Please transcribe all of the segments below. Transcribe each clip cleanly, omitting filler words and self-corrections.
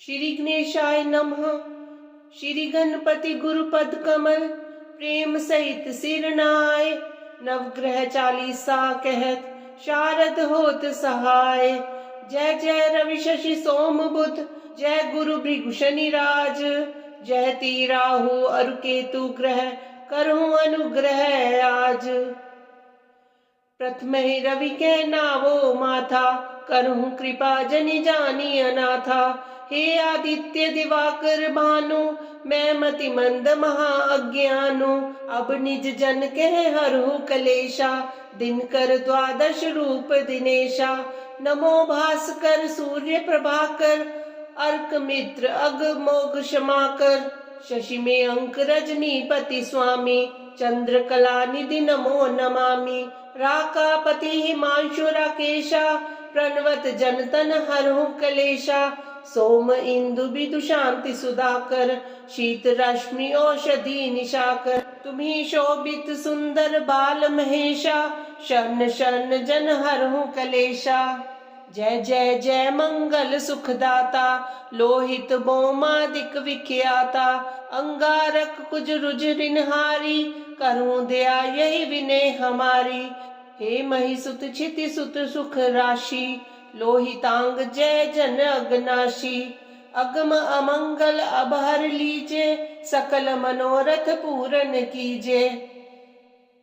श्री गणेशाय नमः। श्री गणपति गुरुपद कमल प्रेम सहित सिरनाय। नवग्रह चालीसा कहत शारद होत सहाय। जय जय रवि शशि सोम बुध, जय गुरु भृगु शनि राज। जय ती राहु अरु केतु ग्रह, करहु अनुग्रह आज। प्रथम ही रवि के नावो माथा, करहु कृपा जनि जानी अनाथा। हे आदित्य दिवाकर भानु, मैं मति मंद महा अज्ञानु। अब निज जन कह हरहु कलेशा, दिनकर द्वादश रूप दिनेशा। नमो भास्कर सूर्य प्रभाकर, अर्क मित्र अग मोघ क्षमाकर। शशि में अंक रजनीपति स्वामी, चंद्र कला निधि नमो नमामि। राकापति हिमांशु राकेशा, प्रणवत जनतन हरहु कलेशा। सोम इंदु बिदु शांति सुधाकर, शीत रश्मि औषधि निशाकर। तुम्ही शोभित सुंदर बाल महेशा, शरण शरण जन हरहु कलेशा। जय जय जय मंगल सुखदाता, लोहित बोमादिक विख्याता। अंगारक कुज रुज ऋणहारी, करूं दया यही विनय हमारी। हे महिसुत क्षिति सुत सुख राशि, लोहितांग जय जन अगनाशी। अगम अमंगल अब हर लीजे, सकल मनोरथ पूरन कीजे।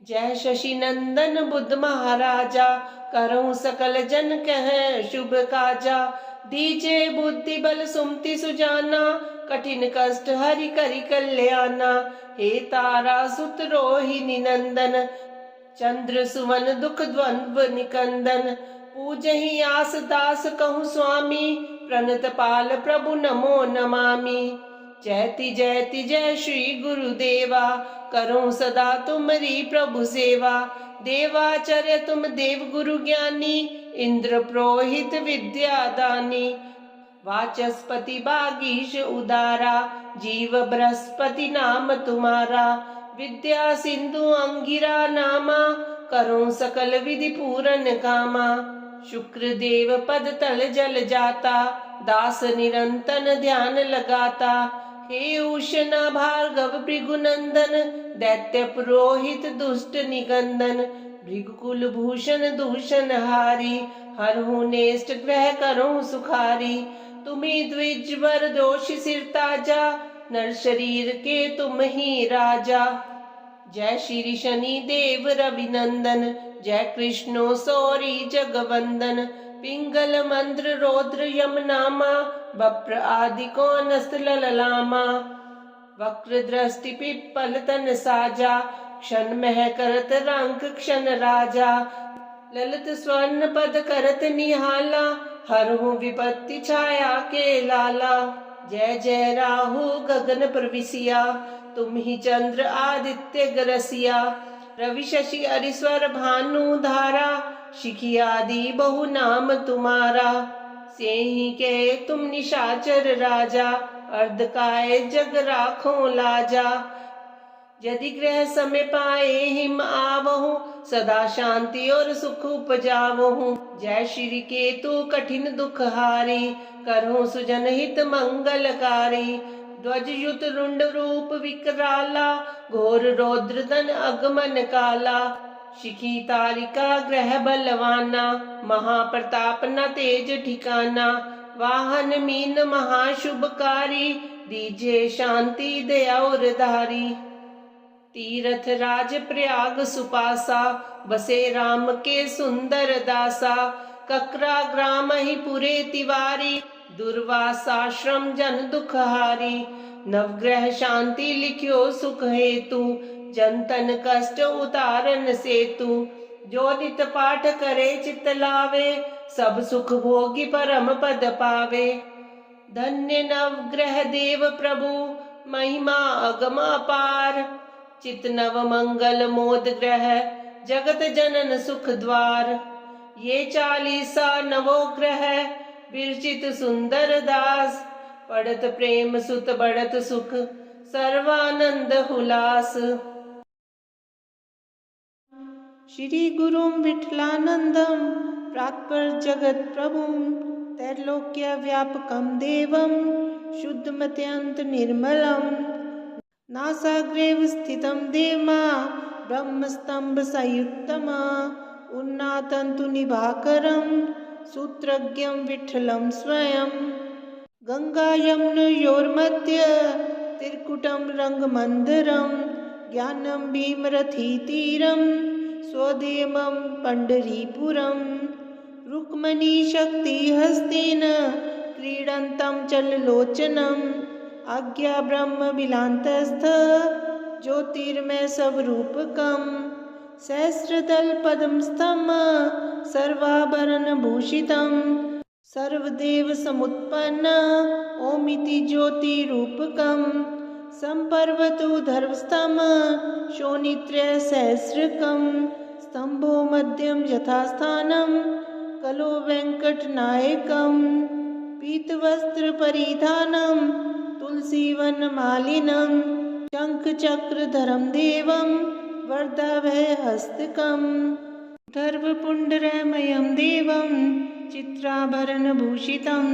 जय शशि नंदन बुद्ध महाराजा, करहु सकल जन कह शुभ काजा। दीजे बुद्धि बल सुमति सुजाना, कठिन कष्ट हरि करि कल्याणा। हे तारा सुत रोहिणी नंदन, चंद्र सुवन दुख द्वंद्व निकंदन। पूजहि आस दास कहूँ स्वामी, प्रणत पाल प्रभु नमो नमामि। जयति जयति जय श्री गुरुदेवा, करूं सदा तुमरी प्रभु सेवा। देवाचर्य तुम देव गुरु ज्ञानी, इंद्र पुरोहित विद्या दानी। वाचस्पति बागीश उदारा, जीव बृहस्पति नाम तुम्हारा। विद्या सिंधु अंगिरा नामा, करूं सकल विधि पूरन कामा। शुक्र देव पद तल जल जाता, दास निरंतन ध्यान लगाता। हे उषना भार्गव भृगुनंदन, दैत्य पुरोहित दुष्ट निकंदन। भृगुकुल भूषण दूषण हारी, हरहु नेष्ट ग्रह करहु सुखारी। तुम्ही द्विजवर दोष सिर ताजा, नर शरीर के तुम ही राजा। जय श्री शनि देव रविनंदन, जय कृष्णो सौरी जगवंदन। पिंगल मंद्र रौद्र यम नामा, बप्र आदि को नस्त लललामा। वक्र दृष्टि पिप्पल तन साजा, क्षण मह करत रंक क्षण राजा। ललित स्वर्ण पद करत निहाला, हरहु विपत्ति छाया के लाला। जय जय राहु गगन प्रविशिया, तुम ही चंद्र आदित्य गरसिया। रवि शशि अरिस्वर भानु धारा, शिखी आदि बहु नाम तुम्हारा। सेहि के तुम निशाचर राजा, अर्धकाय जग राखो लाजा। यदि ग्रह समय पाए हिम आवहु, सदा शांति और सुख उपजावहु। जय श्री केतु कठिन दुख हारी, करहु सुजन हित मंगलकारी। ध्वज युत रुंड रूप विकराला, घोर रौद्र दन अगमन काला। शिखी तारिका ग्रह बलवाना, महाप्रताप न तेज ठिकाना। वाहन मीन महाशुभकारी, दीजे शांति दया और धारी। तीरथ राज प्रयाग सुपासा, बसे राम के सुंदर दासा। ककरा ग्राम ही पुरे तिवारी, दुर्वासाश्रम जन दुखहारी। नवग्रह शांति लिख्यो सुख हेतु, जनतन कष्ट उतारन सेतु। जो नित पाठ करे चित लावे, सब सुख भोगी परम पद पावे। धन्य नवग्रह देव प्रभु, महिमा अगम अपार। चित नव मंगल मोद ग्रह, जगत जनन सुख द्वार। ये 40 नवो ग्रह, विरचित सुंदर दास। पढ़त प्रेम सुत बढ़त सुख, सर्वानंद हुलास। श्री गुरुं विठलानंदं, प्रात्पर जगत प्रभुं त्रैलोक्यव्यापकं देवं शुद्धमत्यन्तनिर्मलम् नासाग्रे स्थितं देवा ब्रह्मस्तम्भसंयुक्तम् उन्नातं तु निभाकरं सूत्रज्ञं विठ्ठलं स्वयं गङ्गायमुनयोर्मध्ये त्रिकुटं रङ्गमन्दिरं ज्ञानं भीमरथीतीरं स्वदेवं पण्ढरीपुरं रुक्मिणीशक्तिहस्तेन क्रीडन्तं चललोचनम् आज्ञा ब्रह्मबिलान्तस्थ ज्योतिर्मयस्वरूपकं सहस्रदलपद्मस्थं सर्वाभरणभूषितं सर्वदेवसमुत्पन्न ओमिति ज्योतिरूपकं सम्पर्वतोर्ध्वस्थं शोणित्रयसहस्रकं स्तम्भो मध्यं यथास्थानं कलो वेङ्कटनायकं पीतवस्त्रपरिधानं तुलसीवनमालिनं शङ्खचक्रधरं देवं वरदाभयहस्तिकं गर्भपुण्डरमयं देवं चित्राभरणभूषितं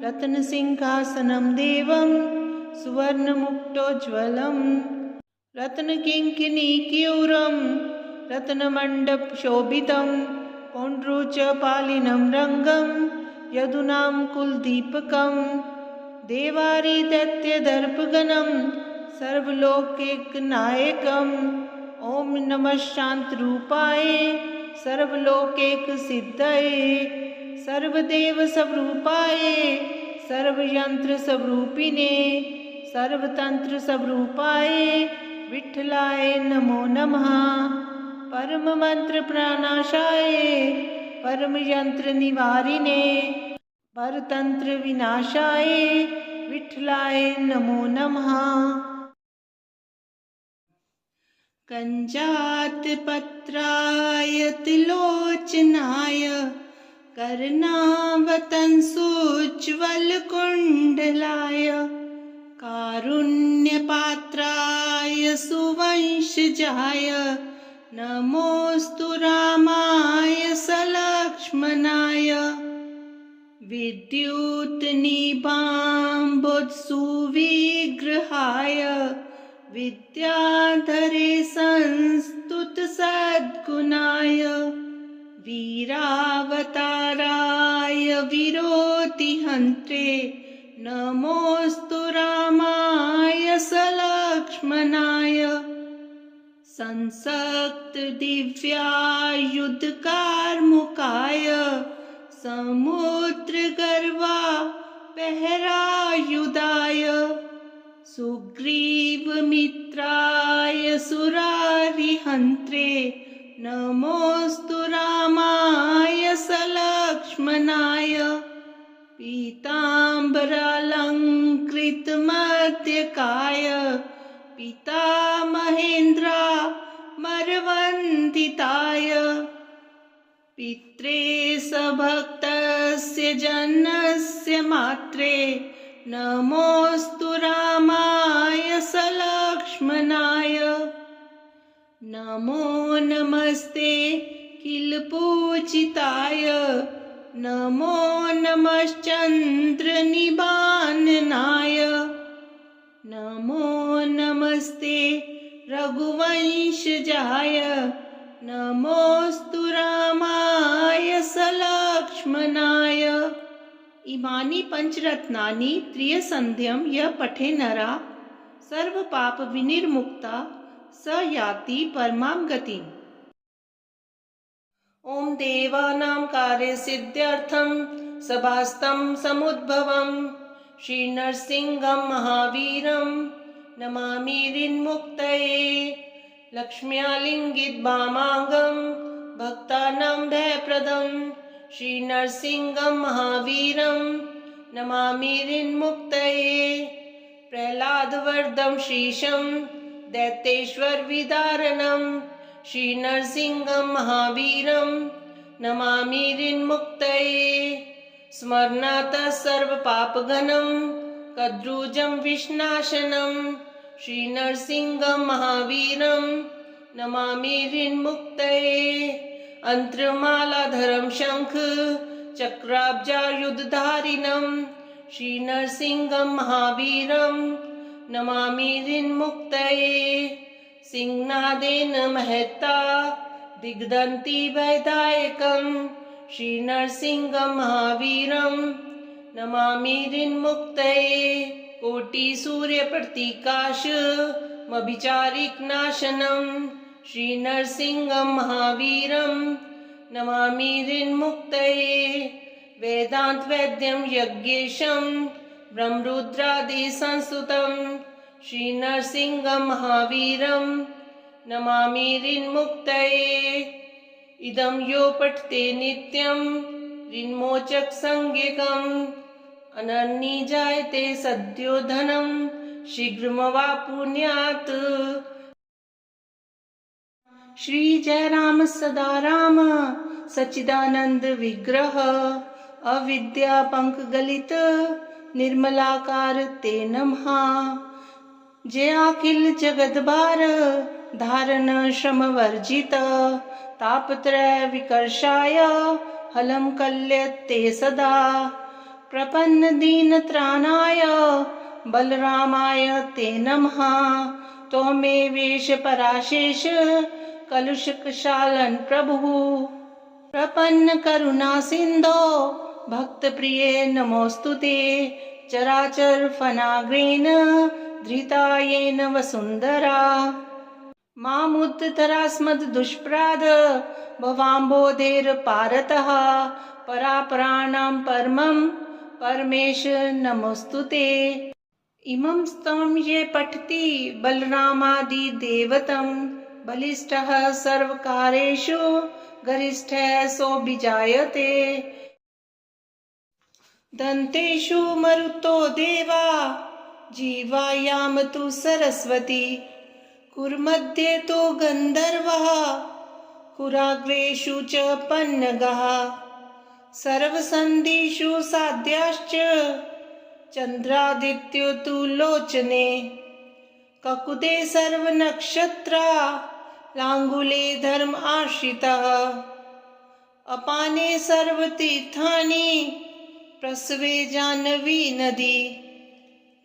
रत्नसिंहासनं देवं सुवर्णमुक्तोज्ज्वलं रत्नकिङ्किणीकेयूरं रत्नमण्डपशोभितं पौण्ड्रोचपालिनं रङ्गं यदूनां कुलदीपकं देवारिदैत्यदर्पगणं सर्वलोकैकनायकम् ॐ नमः शान्तरूपाय सर्वलोकैकसिद्धये सर्वदेवस्वरूपाय सर्वयन्त्रस्वरूपिणे सर्वतन्त्रस्वरूपाय विठ्ठलाय नमो नमः परममन्त्रप्रणाशाय परमयन्त्रनिवारिणे परतन्त्रविनाशाय विठ्ठलाय नमो नमः कञ्जातपत्राय त्रिलोचनाय कर्णावतंसोज्ज्वलकुण्डलाय कारुण्यपात्राय सुवंशजाय नमोऽस्तु रामाय सलक्ष्मणाय विद्युत्निभाम्बुजसुविग्रहाय विद्याधरे संस्तुतसद्गुणाय वीरावताराय विरोतिहन्त्रे नमोऽस्तु रामाय सलक्ष्मणाय संसक्तदिव्यायुधकार्मुकाय समुद्रगर्वापहरायुधाय सुग्रीवमित्राय सुरारिहन्त्रे नमोऽस्तु रामाय सलक्ष्मणाय पीताम्बरालङ्कृतमध्यकाय पितामहेन्द्रामरवन्दिताय पित्रे सभक्तस्य जनस्य मात्रे नमोऽस्तु रामाय सलक्ष्मणाय नमो नमस्ते किलपूजिताय नमो नमश्चन्द्रनिबाननाय नमो नमस्ते रघुवंशजाय नमोऽस्तु रामाय सलक्ष्मणाय इमानि पंचरत्नानि त्रियसन्ध्यं यः पठे नरा सर्वपाप विनिर्मुक्ता स याति परमां गतिम्। ॐ देवानां कार्यसिद्ध्यर्थं सभास्तं समुद्भवं श्रीनरसिंहं महावीरं नमामि ऋन्मुक्तये लक्ष्म्यालिङ्गितवामाङ्गं भक्तानां भयप्रदं श्रीनरसिंहं महावीरं नमामि ऋन्मुक्तये प्रह्लादवरदं श्रीशं दैत्येश्वरविदारणं श्रीनरसिंहं महावीरं नमामि ऋन्मुक्तये स्मरणातः सर्वपापघ्नं कद्रुजं विष्णाशनं श्रीनरसिंहं महावीरं नमामि ऋन्मुक्तये अंत्रमालाधरं शंख चक्राब्जायुधधारिणं श्रीनरसिंहं महावीरं नमामि ऋन्मुक्तये। सिंहनादेन महता दिग्दन्ति वैदायकं श्रीनरसिंहं महावीरं नमामि ऋन्मुक्तये। कोटिसूर्यप्रतीकाशमभिचारिकनाशनं श्रीनरसिंहं महावीरं नमामि ऋन्मुक्तये। वेदान्तवैद्यं यज्ञेशं ब्रह्मरुद्रादिसंस्तुतं श्रीनरसिंहं महावीरं नमामि ऋन्मुक्तये। इदं यो पठते नित्यं ऋन्मोचकसंज्ञकम् अनन्यी जायते सद्यो धनं शीघ्रमवाप्नुयात्। श्री जय राम सदा राम सच्चिदानंद विग्रह अविद्या पंक गलित निर्मलाकार ते नमः। जय अखिल जगत भार धारण श्रम वर्जित तापत्रय विकर्षाय हलं कल्यते सदा। प्रपन्न दीन त्राणाय बलरामाय ते नमः। त्वमेवेश पराशेष कलुषकशालन प्रभुः। प्रपन्न करुणा सिंधो भक्त प्रिय नमोस्तुते। चराचर फनाग्रेण धृतायेन वसुंधरा। मामुत्तरास्मद् दुष्प्राद भवाम्बोधेर पारतः। परापराणां परमं परमेश नमोस्तुते। इमं स्तवं ये पठति बलरामादि देवतं बलिष्ठः सर्वकारेषु गरिष्ठः सोऽभिजायते। दन्तेषु मरुतो देवा जीवायां तु सरस्वती। कुर्मध्ये तु गन्धर्वः कुराग्रेषु च पन्नगः। सर्वसन्धिषु साध्याश्च चन्द्रादित्यो तु लोचने। ककुते सर्वनक्षत्रा लाङ्गुले धर्म आश्रितः। अपाने सर्वतीर्थानि प्रसवे जाह्नवी नदी।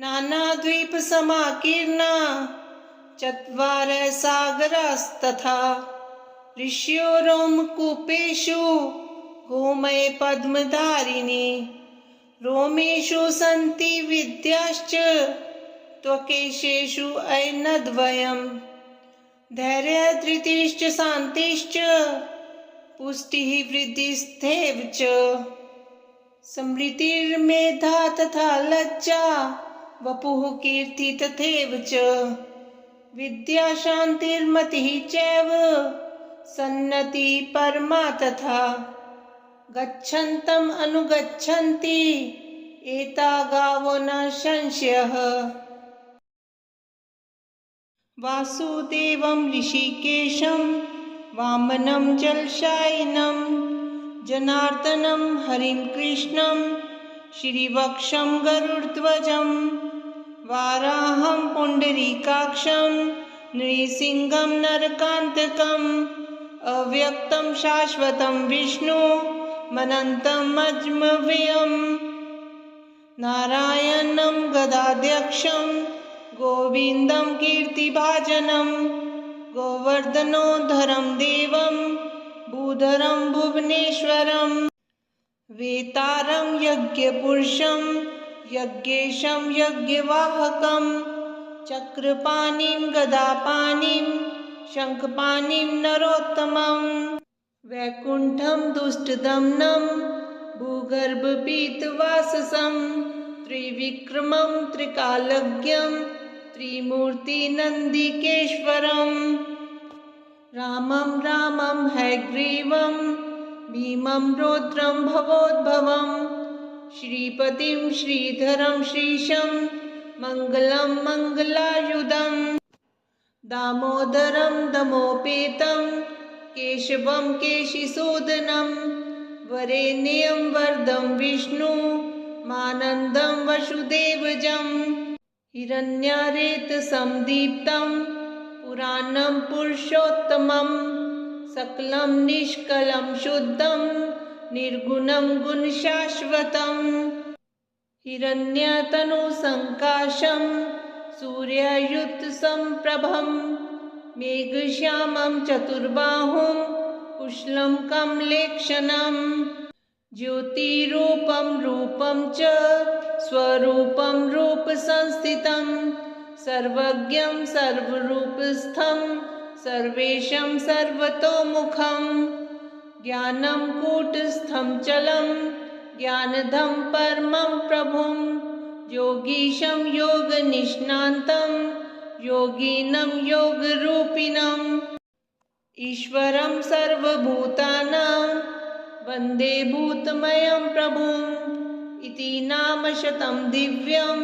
नानाद्वीप समाकीर्णा चत्वारः सागरास्तथा। ऋष्यो रोमकूपेषु गोमय पद्मधारिणी। रोमेषु सन्ति विद्याश्च त्वकेशेषु ऐनद्वयम्। धैर्यधृतिश्च शान्तिश्च पुष्टिः वृद्धिस्थैव च। स्मृतिर्मेधा तथा लज्जा वपुः कीर्ति तथैव च। विद्या शान्तिर्मतिः चैव सन्नति परमा तथा। गच्छन्तम् अनुगच्छन्ति एता गावो न संशयः। वासुदेवं ऋषिकेशं वामनं जलशायिनं जनार्दनं हरिं कृष्णं श्रीवक्षं गरुडध्वजं वाराहं पुण्डरीकाक्षं नृसिंहं नरकान्तकम् अव्यक्तं शाश्वतं विष्णु मनन्तं अजमव्ययम्। नारायणं गदाध्यक्षं गोविन्दं कीर्तिभाजनं गोवर्धनोद्धरं देवं भूधरं भुवनेश्वरं। वेतारं यज्ञपुरुषं यज्ञेशं यज्ञवाहकं चक्रपाणिं गदापाणिं शङ्खपाणिं नरोत्तमं। वैकुण्ठं दुष्टदमनं भूगर्भपीतवाससं त्रिविक्रमं त्रिकालज्ञं त्रिमूर्तिनन्दिकेश्वरम्। रामं रामं हयग्रीवं भीमं रौद्रं भवोद्भवं श्रीपतिं श्रीधरं श्रीशं मङ्गलं मङ्गलायुधम्। दामोदरं दमोपेतं केशवं केशिसूदनं वरेण्यं वरदं विष्णु मानन्दं वसुदेवजं। हिरण्यारेतसंदीप्तं पुराणं पुरुषोत्तमं सकलं निष्कलं शुद्धं निर्गुणं गुणशाश्वतं हिरण्यतनुसङ्काशं सूर्ययुतसम्प्रभं मेघश्यामं चतुर्बाहुं कुशलं कमलेक्षणं ज्योतिरूपं रूपं च स्वरूपं रूपसंस्थितं सर्वज्ञं सर्वरूपस्थं सर्वेशं सर्वतोमुखं ज्ञानं कूटस्थं चलं ज्ञानदं परमं प्रभुं योगीशं योगनिष्णान्तं योगिनं योगरूपिणम् ईश्वरं सर्वभूतानां वन्दे भूतमयं प्रभुम् इति नाम शतं दिव्यं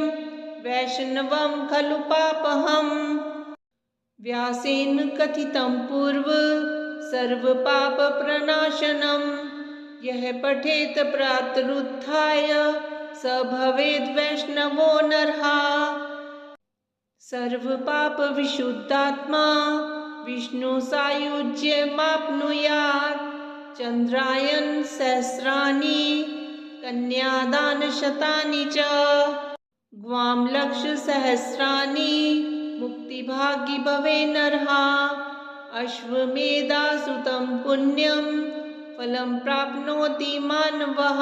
वैष्णवं खलु पापहम् व्यासेन कथितं पूर्व सर्वपापप्रणाशनं यः पठेत प्रातरुत्थाय स भवेद् वैष्णवो नरः सर्वपापविशुद्धात्मा विष्णुसायुज्यमाप्नुयात् चन्द्रायन सहस्राणि कन्यादानशतानि च ग्वां लक्षसहस्राणि मुक्तिभागी भवे नरः अश्वमेधासुतं पुण्यं फलं प्राप्नोति मानवः।